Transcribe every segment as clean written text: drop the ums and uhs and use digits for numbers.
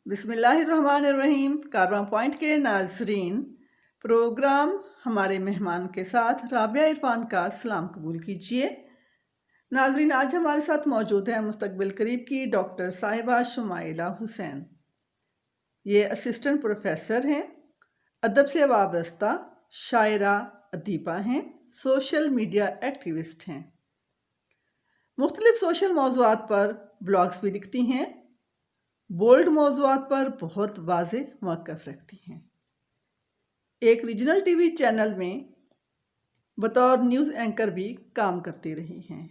बिस्मिल्लाहिर्रहमानिर्रहीम। कारवां पॉइंट के नाजरीन, प्रोग्राम हमारे मेहमान के साथ राबिया इरफान का सलाम कबूल कीजिए। नाजरीन, आज हमारे साथ मौजूद है मुस्तकबिल करीब की डॉक्टर साहिबा शुमाइला हुसैन। ये असिस्टेंट प्रोफेसर हैं, अदब से वाबस्ता शायरा अदीबा हैं, सोशल मीडिया एक्टिविस्ट हैं। मुख्तलिफ सोशल मौज़ूआत पर ब्लॉग्स भी लिखती हैं। बोल्ड मौज़ूआत पर बहुत वाज़ेह मौक़िफ़ रखती हैं। एक रीजनल टीवी चैनल में बतौर न्यूज़ एंकर भी काम करती रही हैं।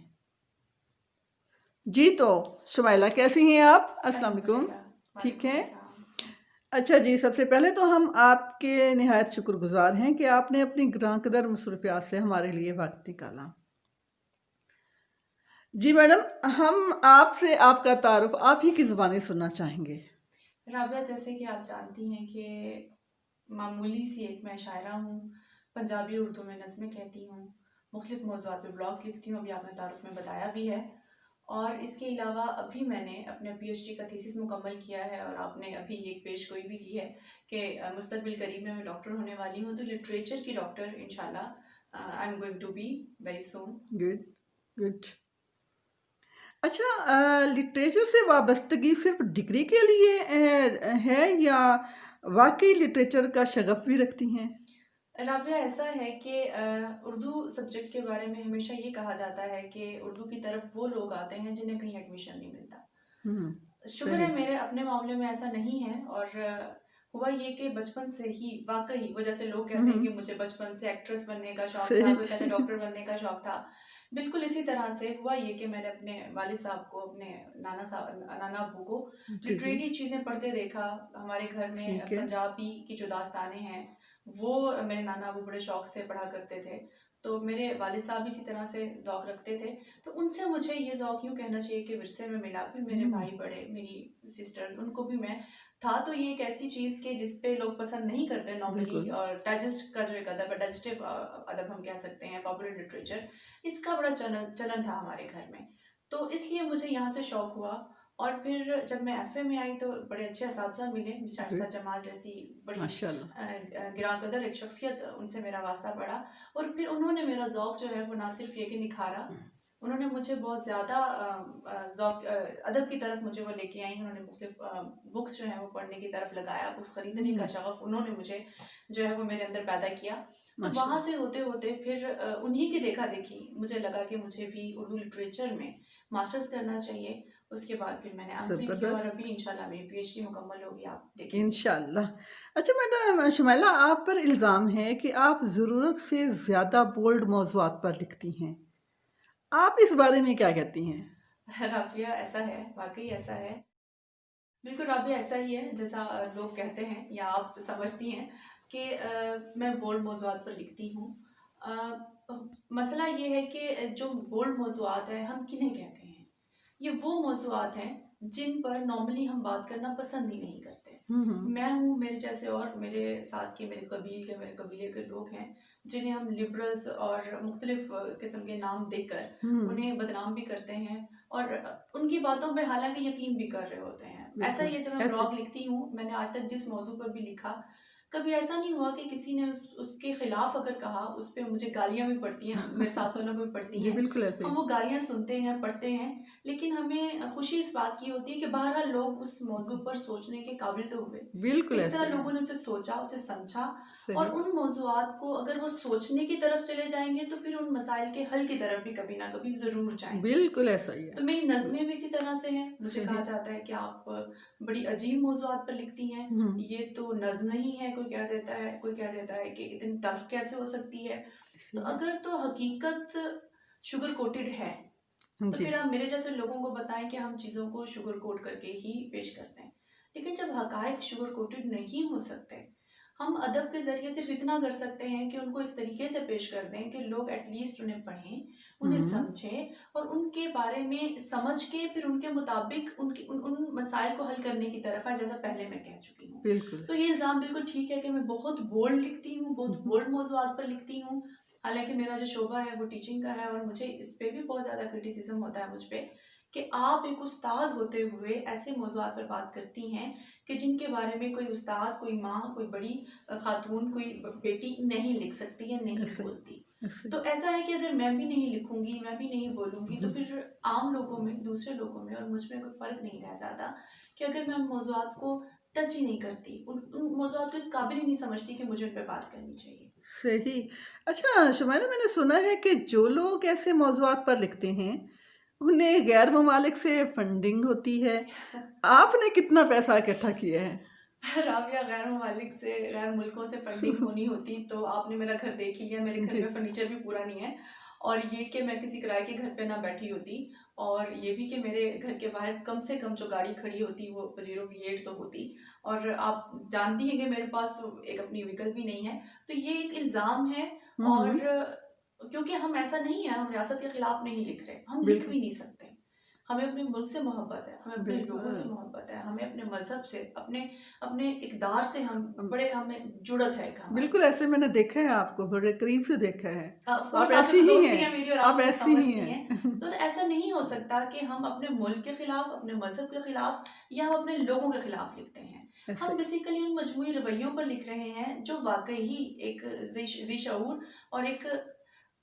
जी, तो शुमाइला कैसी हैं आप? अस्सलाम वालेकुम। ठीक हैं? अच्छा जी, सबसे पहले तो हम आपके निहायत शुक्रगुज़ार हैं कि आपने अपनी ग्रांकदर मसरूफियात से हमारे लिए वक्त निकाला। जी मैडम, हम आपसे आपका तारुफ आप ही की ज़ुबानी सुनना चाहेंगे। राबिया, जैसे कि आप जानती हैं कि मामूली सी एक मैं शायरा हूँ। पंजाबी उर्दू में नज़में कहती हूँ, मुख्तलिफ मौज़ूआत पे ब्लॉग्स लिखती हूँ, अभी आपने तारुफ में बताया भी है। और इसके अलावा अभी मैंने अपने पीएचडी का थीसिस मुकम्मल किया है और आपने अभी एक पेशगोई भी की है कि मुस्तकबिल करीब में मैं डॉक्टर होने वाली हूँ, तो लिटरेचर की डॉक्टर इंशाल्लाह I am going to be very soon. Good, good. अच्छा, लिटरेचर से वाबस्तगी सिर्फ डिग्री के लिए है या वाकई लिटरेचर का शगफ भी रखती हैं? राबिया, ऐसा है कि उर्दू सब्जेक्ट के बारे में हमेशा ये कहा जाता है कि उर्दू की तरफ वो लोग आते हैं जिन्हें कहीं एडमिशन नहीं मिलता। शुक्र सही। है मेरे अपने मामले में ऐसा नहीं है। और हुआ ये कि बचपन से ही वाकई वो, जैसे लोग कहते हैं कि मुझे बचपन से एक्ट्रेस बनने का शौक था, सही। कोई कहते हैं डॉक्टर बनने का शौक था, बिल्कुल इसी तरह से हुआ ये कि मैंने अपने वालिद साहब को, अपने नाना अब्बू को जी जी। लिटरेरी चीज़ें पढ़ते देखा। हमारे घर में ठीक है। पंजाबी की जो दास्तानें हैं वो मेरे नाना अब्बू बड़े शौक से पढ़ा करते थे, तो मेरे वालिद साहब भी इसी तरह से ज़ौक़ रखते थे। तो उनसे मुझे ये ज़ौक़ यूँ कहना चाहिए कि विरसे में मिला। फिर मेरे भाई बड़े, मेरी सिस्टर्स, उनको भी मैं था। तो ये एक ऐसी चीज़ कि जिस पे लोग पसंद नहीं करते नॉर्मली, बिल्कुल। और डाइजेस्ट का जो एक अदब है, डाइजेस्टिव अदब हम कह सकते हैं, पॉपुलर लिटरेचर, इसका बड़ा चलन था हमारे घर में। तो इसलिए मुझे यहाँ से शौक़ हुआ। और फिर जब मैं एफ़ए में आई तो बड़े अच्छे असातिज़ा मिले, मिस शाइस्ता गुड। जमाल जैसी बड़ी माशाल्लाह। गिराकदर एक शख्सियत, उनसे मेरा वास्ता पड़ा। और फिर उन्होंने मेरा ज़ौक़ जो है वो ना सिर्फ ये कि निखारा, उन्होंने मुझे बहुत ज़्यादा अदब की तरफ मुझे वो लेके आई। उन्होंने मुख्तलिफ बुक्स जो हैं वो पढ़ने की तरफ लगाया, बुक्स ख़रीदने का शगफ़ उन्होंने मुझे जो है वो मेरे अंदर पैदा किया। तो वहाँ माशाल्लाह। से होते होते फिर उन्हीं की देखा देखी मुझे लगा कि मुझे भी उर्दू लिटरेचर में मास्टर्स करना चाहिए। उसके बाद फिर मैंने एमफिल किया और ज़बरदस्त। अभी इंशाल्लाह मेरी पीएचडी मुकम्मल होगी, आप देखेंगे। इंशाल्लाह। अच्छा मैडम शुमाइला, आप पर इल्ज़ाम है कि आप ज़रूरत से ज़्यादा बोल्ड मौज़ूआत पर लिखती हैं। आप इस बारे में क्या कहती हैं? राबिया, ऐसा है, वाक़ई ऐसा है। बिल्कुल राबिया, ऐसा ही है जैसा लोग कहते हैं या आप समझती हैं कि मैं बोल्ड मौज़ूआत पर लिखती हूँ। मसला ये है कि जो बोल्ड मौज़ूआत है हम किन्हें कहते हैं? ये वो मौज़ूआत हैं जिन पर नॉर्मली हम बात करना पसंद ही नहीं करते। मैं हूँ, मेरे जैसे और मेरे साथ के, मेरे कबीले के लोग हैं जिन्हें हम लिबरल्स और मुख्तलिफ किस्म के नाम देकर उन्हें बदनाम भी करते हैं और उनकी बातों पे हालांकि यकीन भी कर रहे होते हैं। ऐसा ही बिल्कुल। है, जब मैं ऐसे ब्लॉग लिखती हूँ, मैंने आज तक जिस मौजू पर भी लिखा, कभी ऐसा नहीं हुआ कि किसी ने उसके खिलाफ अगर कहा, उस पे मुझे गालियाँ भी पड़ती हैं, मेरे साथ वालों को भी पड़ती जी, हैं। बिल्कुल ऐसे हम ही। वो गालियाँ सुनते हैं, पढ़ते हैं, लेकिन हमें खुशी इस बात की होती है कि बहरहाल लोग उस मौजू पर सोचने के काबिल तो हुए। बिल्कुल किसी ऐसे तरह ही है। लोगों ने उसे सोचा, उसे समझा, और सही। उन मौज़ूआत को अगर वो सोचने की तरफ चले जाएँगे तो फिर उन मसाइल के हल की तरफ भी कभी ना कभी ज़रूर जाएँगे। बिल्कुल ऐसा ही है। तो मेरी नज़में भी इसी तरह से हैं। मुझे कहा सही। जाता है कि आप बड़ी अजीब मौज़ूआत पर लिखती हैं। ये तो नज़्म नहीं है, कोई कह देता है कि इतनी तल्ख़ कैसे हो सकती है? तो सही। अगर तो हकीकत शुगर कोटेड है, तो जी। फिर आप मेरे जैसे लोगों को बताएँ कि हम चीज़ों को शुगर कोट करके ही पेश करते हैं। लेकिन जब हक़ाइक़ शुगर कोटेड नहीं हो सकते, हम अदब के ज़रिए सिर्फ़ इतना कर सकते हैं कि उनको इस तरीके से पेश कर दें कि लोग एटलीस्ट उन्हें पढ़ें, उन्हें समझें और उनके बारे में समझ के फिर उनके मुताबिक उन मसाइल को हल करने की तरफ आए, जैसा पहले मैं कह चुकी हूँ। बिल्कुल। तो ये इल्ज़ाम बिल्कुल ठीक है कि मैं बहुत बोल्ड लिखती हूँ, बहुत बोल्ड मौज़ूआत पर लिखती हूँ। हालाँकि मेरा जो शोबा है वो टीचिंग का है और मुझे इस पे भी बहुत ज़्यादा क्रिटिसिज़्म होता है मुझ पे कि आप एक उस्ताद होते हुए ऐसे मौज़ूआत पर बात करती हैं कि जिनके बारे में कोई उस्ताद, कोई माँ, कोई बड़ी खातून, कोई बेटी नहीं लिख सकती या नहीं ऐसे ही, बोलती। ऐसे तो ही। ऐसा है कि अगर मैं भी नहीं लिखूंगी, मैं भी नहीं बोलूंगी, तो फिर आम लोगों में, दूसरे लोगों में और मुझ में कोई फ़र्क नहीं रह जाता कि अगर मैं उन मौज़ूआत को टच ही नहीं करती, उन मौज़ूआत को इस काबिल ही नहीं समझती कि मुझे उन पे बात करनी चाहिए। सही। अच्छा शुमाइला, मैंने सुना है कि जो लोग ऐसे मौज़ूआत पर लिखते हैं, उन्हें गैर ममालिक से फंडिंग होती है। आपने कितना पैसा इकट्ठा किया है? राबिया, गैर ममालिक से, गैर मुल्कों से फंडिंग होनी होती तो आपने मेरा घर देख ही लिया। मेरे घर जी। में फर्नीचर भी पूरा नहीं है, और ये कि मैं किसी किराए के घर पे ना बैठी होती, और ये भी कि मेरे घर के बाहर कम से कम जो गाड़ी खड़ी होती वो पजेरो V8 तो होती। और आप जानती हैं कि मेरे पास तो एक अपनी व्हीकल भी नहीं है। तो ये एक इल्ज़ाम है। हुँ, और हुँ। क्योंकि हम ऐसा नहीं है, हम रियासत के खिलाफ नहीं लिख रहे, हम लिख बिल्कुल, भी नहीं सकते। हमें अपने मुल्क से मोहब्बत है, हमें अपने लोगों से बिल्कुल। मोहब्बत है, हमें अपने मज़हब से, अपने अपने इक़दार से हम अम, बड़े, हमें जुड़त है एक हमारी। बिल्कुल ऐसे मैंने देखा है आपको, बड़े करीब से देखा है। ऑफ़ आप कोर्स आपसे ऐसी तो ही दोस्ती हैं, है मेरी और आप आप मुझे ऐसी ही समझती हैं। हैं। तो ऐसा नहीं हो सकता कि हम अपने मुल्क के खिलाफ, अपने मज़हब के खिलाफ या हम अपने लोगों के खिलाफ लिखते हैं। ऐसे हम ही। बेसिकली उन मजमूई रवैयों पर लिख रहे हैं जो वाक़ई ही एक ज़ी शऊर और एक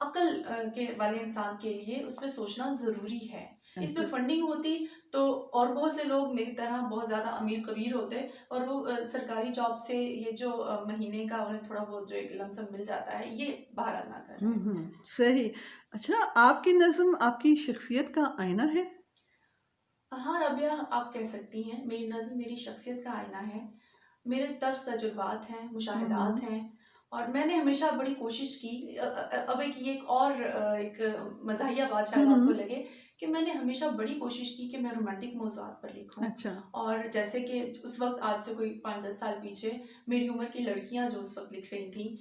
अक्ल के वाले इंसान के लिए उस पे सोचना ज़रूरी है। इस पे ऐसे फंडिंग होती तो और बहुत से लोग मेरी तरह बहुत ज़्यादा अमीर-कबीर होते, और वो सरकारी जॉब से ये जो महीने का उन्हें थोड़ा बहुत जो एक लमसम मिल जाता है, ये बहरहाल ना कर रहे हुँ, हैं। हुँ, सही। अच्छा, आपकी नज़्म आपकी शख्सियत का आईना है? हाँ, रबिया, आप कह सकती हैं, मेरी नज़्म मेरी शख्सियत का आईना है। मेरे तल्ख़ तजुर्बात हैं, हुँ, मुशाहिदात हुँ। हैं, और मैंने हमेशा बड़ी कोशिश की। अब एक और एक मज़ाहिया बात हुँ, शायद आपको हुँ। लगे कि मैंने हमेशा बड़ी कोशिश की कि मैं रोमांटिक मौज़ूआत पर लिखूँ। अच्छा। और जैसे कि उस वक़्त, आज से कोई 5-10 साल पीछे, मेरी उम्र की लड़कियाँ जो उस वक़्त लिख रही थीं,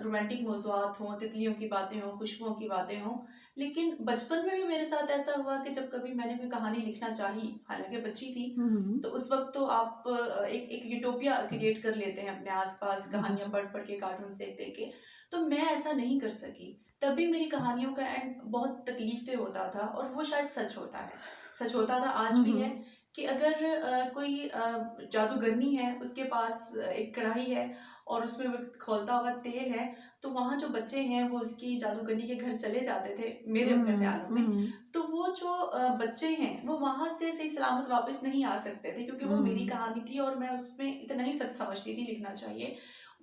रोमांटिक मौज़ूआत हों, तितलियों की बातें हों, खुशबुओं की बातें हों। लेकिन बचपन में भी मेरे साथ ऐसा हुआ कि जब कभी मैंने कोई कहानी लिखना चाही, हालाँकि बच्ची थी, हुँ, हुँ। तो उस वक़्त तो आप एक एक यूटोपिया क्रिएट कर लेते हैं अपने आस-पास, जी, कहानियाँ जी। पढ़-पढ़ के, कार्टून्स देख-देख के। तो मैं ऐसा नहीं कर सकी। तब भी मेरी कहानियों का एंड बहुत तकलीफ़देह होता था, और वो शायद सच होता है। सच होता था, आज हुँ, भी है, हुँ। कि अगर कोई जादूगरनी है, उसके पास एक कढ़ाई है और उसमें वो खौलता हुआ तेल है, तो वहाँ जो बच्चे हैं वो उसकी जादूगरनी के घर चले जाते थे, मेरे अपने हुँ, ख़्यालों में। हुँ। तो वो जो बच्चे हैं वो वहाँ से सही सलामत वापस नहीं आ सकते थे, क्योंकि वो मेरी हुँ, कहानी थी और मैं उसमें इतना ही सच समझती थी लिखना चाहिए।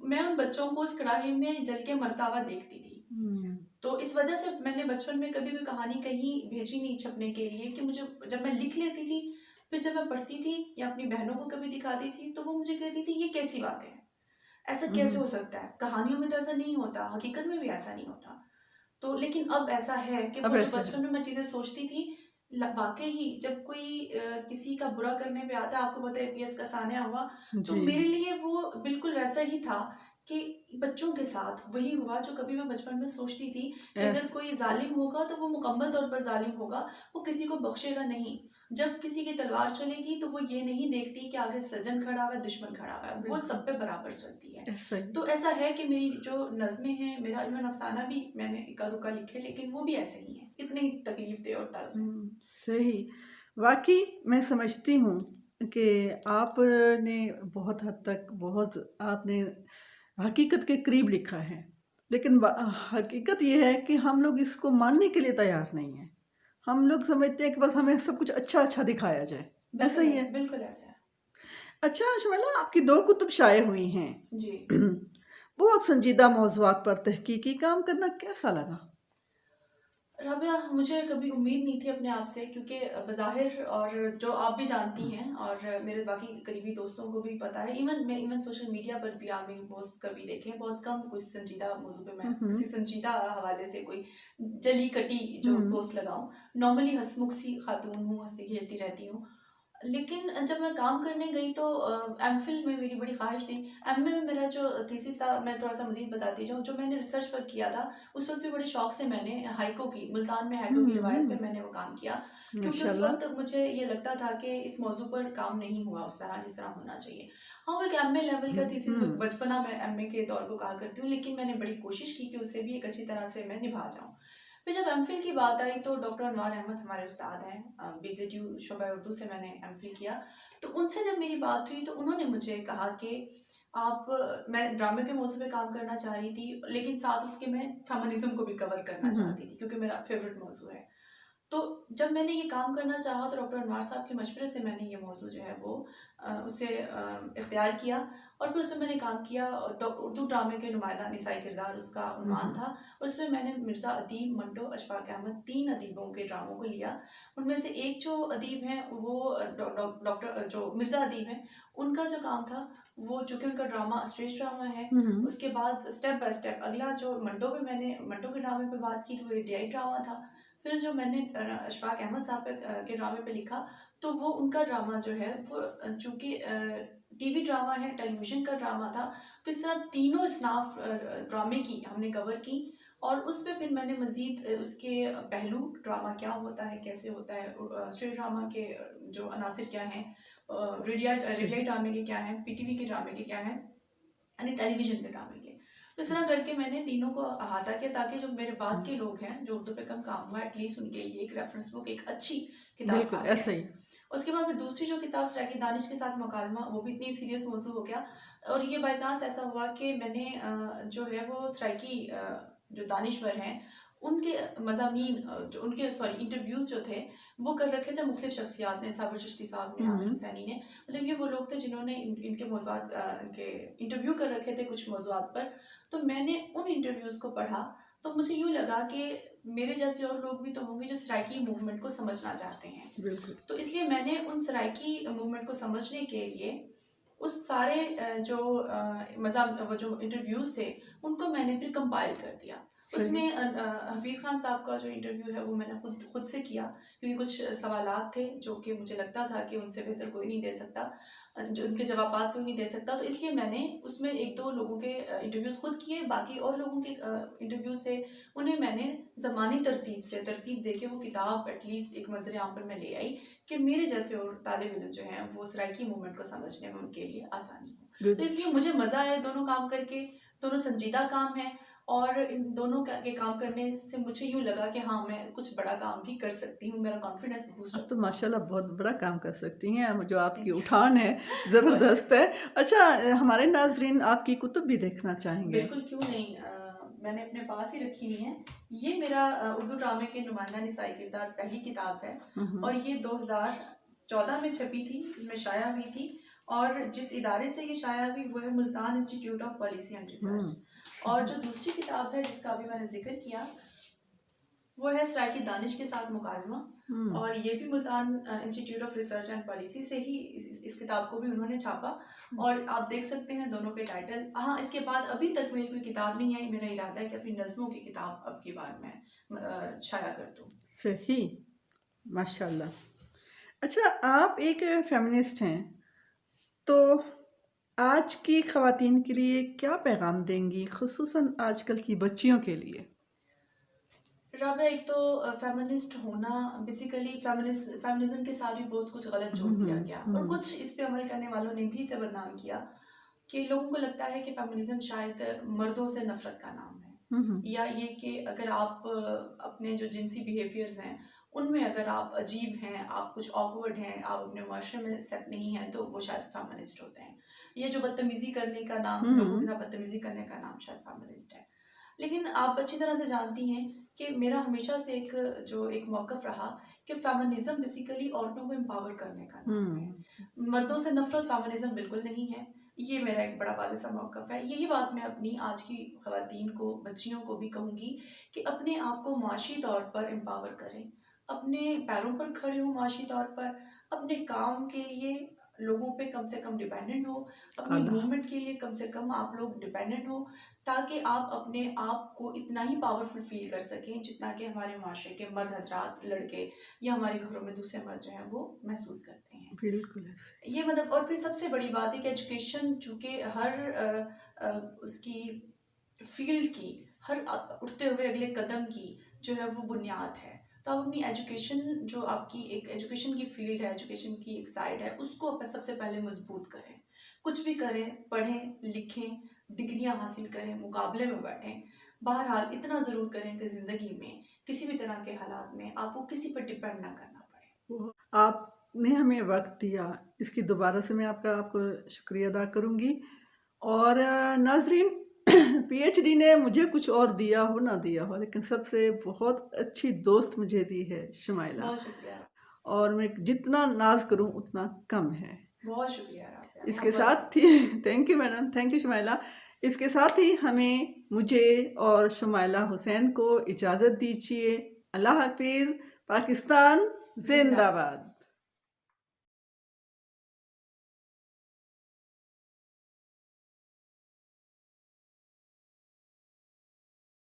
मैं उन बच्चों को उस कढ़ाई में जल के मरता हुआ देखती थी। हुँ। तो इस वजह से मैंने बचपन में कभी कोई कहानी कहीं भेजी नहीं छपने के लिए, कि मुझे, जब मैं लिख लेती थी, फिर जब मैं पढ़ती थी या अपनी बहनों को कभी दिखाती थी, तो वो मुझे कहती थी, ये कैसी बात है? ऐसा हुँ, कैसे हुँ। हो सकता है? कहानियों में तो ऐसा नहीं होता, हकीकत में भी ऐसा नहीं होता। तो लेकिन अब ऐसा है कि अब वो जो ऐसा है। बचपन में मैं चीज़ें सोचती थी, वाक़ई ही जब कोई किसी का बुरा करने पे आता है, आपको पता है पीएस का सान्या हुआ, तो जी। मेरे लिए वो बिल्कुल वैसा ही था कि बच्चों के साथ वही हुआ जो कभी मैं बचपन में सोचती थी, कि अगर ऐस कोई ज़ालिम होगा तो वो मुकम्मल तौर पर ज़ालिम होगा, वो किसी को बख्शेगा नहीं। जब किसी की तलवार चलेगी तो वो ये नहीं देखती कि आगे सज्जन खड़ा हुआ है, दुश्मन खड़ा हुआ है, वो बिल्कुल, सब पे बराबर चलती है। ऐसा ही। तो ऐसा है कि मेरी जो नज़्में हैं, मेरा इल्म अफ़साना भी मैंने इक्का-दुक्का लिखे, लेकिन वो भी ऐसे ही हैं, इतने ही तकलीफ़देह और तल्ख़ हैं। सही। वाक़ई मैं समझती हूँ कि आपने बहुत हद तक बहुत आपने हकीकत के करीब लिखा है। लेकिन हकीकत ये है कि हम लोग इसको मानने के लिए तैयार नहीं हैं। हम लोग समझते हैं कि बस हमें सब कुछ अच्छा-अच्छा दिखाया जाए। ऐसा ही है। बिल्कुल ऐसा है। अच्छा शमाला, आपकी 2 कुतुब शाये हुई हैं। जी। बहुत संजीदा मौज़ूआत पर तहकीकी काम करना कैसा लगा? राबिया, मुझे कभी उम्मीद नहीं थी अपने आप से, क्योंकि बज़ाहिर, और जो आप भी जानती हैं और मेरे बाकी करीबी दोस्तों को भी पता है, इवन सोशल मीडिया पर भी आप मेरी पोस्ट कभी देखें, बहुत कम कुछ संजीदा मौज़ू पे मैं हुँ, हुँ। किसी संजीदा हवाले से कोई जली-कटी जो हुँ। पोस्ट लगाऊँ। नॉर्मली हँसमुख सी खातून हूँ, हँसती-खेलती रहती हूँ। लेकिन जब मैं काम करने गई तो एमफ़िल में मेरी बड़ी ख़्वाहिश थी। एमए में मेरा जो थीसिस था, मैं थोड़ा-सा मज़ीद बताती जाऊँ, जो मैंने रिसर्च वर्क किया था, उस वक़्त भी बड़े शौक से मैंने हाइको की, मुल्तान में हाइको की रिवायत पे हुँ, मैंने वो काम किया। क्योंकि उस माशाअल्लाह। वक़्त मुझे ये लगता था कि इस मौज़ू पर काम नहीं हुआ उस तरह जिस तरह होना चाहिए। हाँ, वो एक एमए लेवल का हुँ, थीसिस हुँ। बचपना मैं एमए के दौर को कहा करती हूँ, लेकिन मैंने बड़ी कोशिश की कि उसे भी एक अच्छी तरह से मैं निभा जाऊँ। फिर जब एमफिल की बात आई तो डॉक्टर अनवार अहमद हमारे उस्ताद हैं, बीजेटीयू शोबा उर्दू से मैंने एमफिल किया। तो उनसे जब मेरी बात हुई तो उन्होंने मुझे कहा कि आप मैं ड्रामे के मौज़ू पे काम करना चाह रही थी, लेकिन साथ उसके मैं फेमिनिज़्म को भी कवर करना हम्म। चाहती थी क्योंकि मेरा फ़ेवरेट मौज़ू है। तो जब मैंने ये काम करना चाहा तो डॉक्टर अनवार साहब के मशवरे से मैंने ये मौज़ू जो है वो उसे इख्तियार किया और फिर उसमें मैंने काम किया। उर्दू ड्रामे के नुमाइंदा निसाई किरदार उसका उन्वान था और उसमें मैंने मिर्ज़ा अदीब, मंटो, अशफाक अहमद 3 अदीबों के ड्रामों को लिया। उनमें से एक जो अदीब हैं वो डॉक्टर जो मिर्ज़ा अदीब हैं, उनका जो काम था वो चूँकि उनका ड्रामा स्टेज ड्रामा है, हम्म। उसके बाद स्टेप बाय स्टेप अगला जो मंटो के ड्रामे पे बात की तो वो रेडियाई ड्रामा था। फिर जो मैंने अशफाक अहमद साहब के ड्रामे पे लिखा तो वो उनका ड्रामा जो है वो चूँकि टीवी ड्रामा है, टेलीविज़न का ड्रामा था, तो इस तरह तीनों असनाफ ड्रामे की हमने कवर की और उस पे फिर मैंने मज़ीद उसके पहलू ड्रामा क्या होता है, कैसे होता है, स्टेज ड्रामा के जो अनासिर क्या हैं, रेडियाई सही। ड्रामे के क्या हैं, पीटीवी के ड्रामे के क्या हैं, यानी टेलीविज़न के ड्रामे के। तो इस तरह करके मैंने तीनों को अहाता किया ताकि जो मेरे बाद के लोग हैं, जो उर्दू पे कम काम हुआ है, एटलीस्ट उनके लिए एक रेफ़रेंस बुक, एक अच्छी किताब बिल्कुल सामने ऐसा आए। ही। उसके बाद फिर दूसरी जो किताब सराइकी दानिश के साथ मुकालमा, वो भी इतनी सीरियस मौज़ू हो गया और ये बाय चांस ऐसा हुआ कि मैंने जो है वो सराइकी जो दानिश्वर हैं, उनके मज़ामीन जो उनके सॉरी इंटरव्यूज़ जो थे, वो कर रखे थे मुख्तलिफ़ शख्सियात ने, साबिर चिश्ती साहब ने, आमिर हम्म। हुसैनी ने। मतलब ये वो लोग थे जिन्होंने इनके मौज़ूआत इनके इंटरव्यू कर रखे थे कुछ मौज़ूआत पर। तो मैंने उन इंटरव्यूज़ को पढ़ा, तो मुझे यूँ लगा कि मेरे जैसे और लोग भी तो होंगे जो सराइकी मूवमेंट को समझना चाहते हैं। बिल्कुल। तो इसलिए मैंने उन सराइकी मूवमेंट को समझने के लिए उस सारे जो वो जो इंटरव्यूज़ थे, उनको मैंने फिर कंपाइल कर दिया। सही। उसमें हफ़ीज़ खान साहब का जो इंटरव्यू है वो मैंने खुद से किया क्योंकि कुछ सवालात थे जो कि मुझे लगता था कि उनसे बेहतर कोई नहीं दे सकता, जो उनके जवाबात कोई नहीं दे सकता। तो इसलिए मैंने उसमें 1-2 लोगों के इंटरव्यूज़ खुद किए, बाकी और लोगों के इंटरव्यूज़ थे, उन्हें मैंने ज़मानी तरतीब से तरतीब दे के वो किताब एटलीस्ट एक मंज़र आम पर मैं ले आई कि मेरे जैसे और तालिब इल्म जो हैं वो सराइकी मूवमेंट को समझने में उनके लिए आसानी हो। तो गुड। इसलिए मुझे मज़ा आया दोनों काम करके, दोनों संजीदा काम हैं और इन दोनों के काम करने से मुझे यूँ लगा कि हाँ, मैं कुछ बड़ा काम भी कर सकती हूँ, मेरा कॉन्फिडेंस बूस्ट आप अप तो हुआ। माशाल्लाह बहुत बड़ा काम कर सकती हैं, जो आपकी थैंक यू। उठान है बहुत ज़बरदस्त है। शुक्रिया। अच्छा, हमारे नाज़रीन आपकी कुतुब भी देखना चाहेंगे। बिल्कुल, क्यों नहीं, मैंने अपने पास ही रखी हुई हैं। ये मेरा उर्दू ड्रामे के नुमाइंदा निसाई किरदार पहली किताब है हम्म। और ये 2014 में छपी थी, इसमें शाया हुई थी और जिस इदारे से ये शाया हुई वो है Multan institute of policy and research. और सही। जो दूसरी किताब है जिसका अभी मैंने ज़िक्र किया, वो है सराइकी दानिश के साथ मुकालमा हम्म। और ये भी Multan institute of research and policy से ही इस किताब को भी उन्होंने छापा और आप देख सकते हैं दोनों के टाइटल। हाँ, इसके बाद अभी तक मेरी कोई किताब नहीं आई, मेरा इरादा है कि अपनी नज़मों की किताब अब की बार मैं शाया कर दूँ। सही। माशाल्लाह। अच्छा, आप एक फेमिनिस्ट हैं, तो आज की ख़वातीन के लिए क्या पैगाम देंगी, ख़ुसूसन आजकल की बच्चियों के लिए? राबिया, एक तो फेमिनिस्ट होना बेसिकली फेमिनिज्म के साथ भी बहुत कुछ गलत जोड़ दिया गया और हम्म। कुछ इस पे अमल करने वालों ने भी इसे बदनाम किया कि लोगों को लगता है कि फेमिनिज्म शायद मर्दों से नफरत का नाम है हम्म। या ये कि अगर आप अपने जो जिनसी बिहेवियर्स हैं उनमें अगर आप अजीब हैं, आप कुछ ऑकवर्ड हैं, आप अपने माशरे में सेट नहीं हैं तो वो शायद फेमिनिस्ट होते हैं। ये जो बदतमीज़ी करने का नाम, लोगों के हम्म। साथ बदतमीज़ी करने का नाम शायद फेमिनिस्ट है। लेकिन आप अच्छी तरह से जानती हैं कि मेरा हमेशा से एक मौक़िफ़ रहा कि फ़ेमिनिज़्म बेसिकली औरतों को एम्पावर करने का नाम है। हम्म। मर्दों से नफ़रत फ़ेमिनिज़्म बिल्कुल नहीं है। ये मेरा एक बड़ा वाज़ेह सा मौक़िफ़ है। यही बात मैं अपनी आज की ख़वातीन को, बच्चियों को भी कहूँगी कि अपने आप को माशी तौर पर एम्पावर करें। अपने पैरों पर खड़े हों माशी तौर पर, अपने काम के लिए लोगों पे कम से कम डिपेंडेंट हो, अपनी आला। मूवमेंट के लिए कम से कम आप लोग डिपेंडेंट हो ताकि आप अपने आप को इतना ही पावरफुल फ़ील कर सकें जितना कि हमारे माशरे के मर्द हज़रात, लड़के या हमारे घरों में दूसरे मर्द जो हैं वो महसूस करते हैं। बिल्कुल ऐसे। ये मतलब और फिर सबसे बड़ी बात है कि एजुकेशन चूँकि हर उसकी फ़ील्ड की, हर उठते हुए अगले कदम की जो है वो बुनियाद है। तो आप अपनी एजुकेशन जो आपकी एक एजुकेशन की फ़ील्ड है, एजुकेशन की एक साइड है, उसको सबसे पहले मज़बूत करें। कुछ भी करें, पढ़ें, लिखें, डिग्रियाँ हासिल करें, मुकाबले में बैठें, बहरहाल इतना ज़रूर करें कि ज़िंदगी में किसी भी तरह के हालात में आपको किसी पर डिपेंड ना करना पड़े। वो आपने हमें वक़्त दिया, इसकी दोबारा से मैं आपको शुक्रिया अदा करूँगी। और नाज़रीन, पीएचडी ने मुझे कुछ और दिया हो ना दिया हो, लेकिन सबसे बहुत अच्छी दोस्त मुझे दी है शुमाइला, बहुत शुक्रिया। और मैं जितना नाज़ करूँ उतना कम है। बहुत शुक्रिया राबिया, इसके मोहब्बत साथ ही thank you madam, thank you Shumaila. इसके साथ ही हमें मुझे और शुमाइला हुसैन को इजाज़त दीजिए। अल्लाह हाफ़िज़। पाकिस्तान जिंदाबाद। ज़िंदाबाद।